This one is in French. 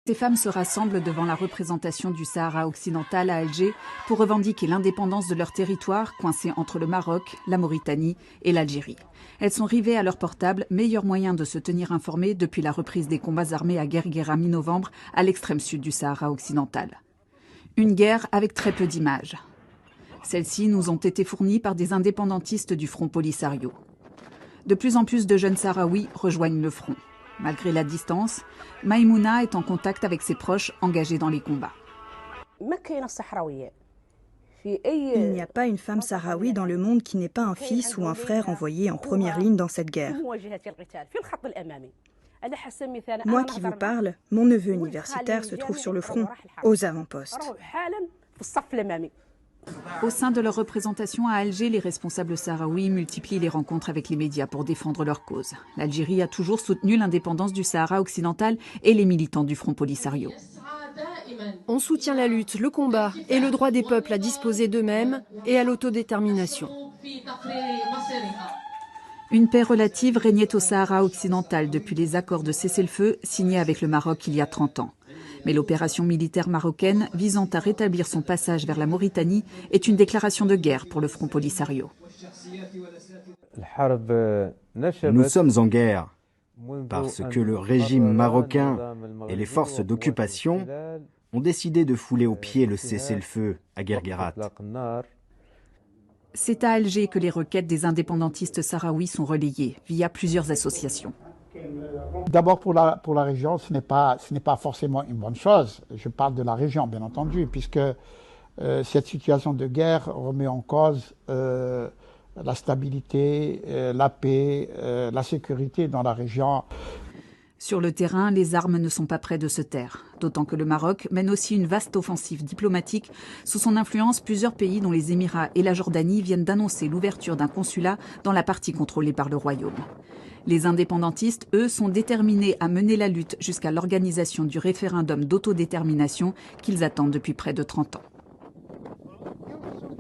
Ces femmes se rassemblent devant la représentation du Sahara occidental à Alger pour revendiquer l'indépendance de leur territoire coincé entre le Maroc, la Mauritanie et l'Algérie. Elles sont rivées à leur portable, meilleur moyen de se tenir informées depuis la reprise des combats armés à Guerguera mi-novembre, à l'extrême sud du Sahara occidental. Une guerre avec très peu d'images. Celles-ci nous ont été fournies par des indépendantistes du Front Polisario. De plus en plus de jeunes Sahraouis rejoignent le front. Malgré la distance, Maïmouna est en contact avec ses proches engagés dans les combats. Il n'y a pas une femme sahraoui dans le monde qui n'ait pas un fils ou un frère envoyé en première ligne dans cette guerre. Moi qui vous parle, mon neveu universitaire se trouve sur le front, aux avant-postes. Au sein de leur représentation à Alger, les responsables sahraouis multiplient les rencontres avec les médias pour défendre leur cause. L'Algérie a toujours soutenu l'indépendance du Sahara occidental et les militants du Front Polisario. On soutient la lutte, le combat et le droit des peuples à disposer d'eux-mêmes et à l'autodétermination. Une paix relative régnait au Sahara occidental depuis les accords de cessez-le-feu signés avec le Maroc il y a 30 ans. Mais l'opération militaire marocaine visant à rétablir son passage vers la Mauritanie est une déclaration de guerre pour le Front Polisario. Nous sommes en guerre parce que le régime marocain et les forces d'occupation ont décidé de fouler aux pieds le cessez-le-feu à Guerguerat. C'est à Alger que les requêtes des indépendantistes sahraouis sont relayées via plusieurs associations. D'abord pour la région, ce n'est pas forcément une bonne chose. Je parle de la région, bien entendu, puisque cette situation de guerre remet en cause la stabilité, la paix, la sécurité dans la région. Sur le terrain, les armes ne sont pas près de se taire. D'autant que le Maroc mène aussi une vaste offensive diplomatique. Sous son influence, plusieurs pays, dont les Émirats et la Jordanie, viennent d'annoncer l'ouverture d'un consulat dans la partie contrôlée par le royaume. Les indépendantistes, eux, sont déterminés à mener la lutte jusqu'à l'organisation du référendum d'autodétermination qu'ils attendent depuis près de 30 ans.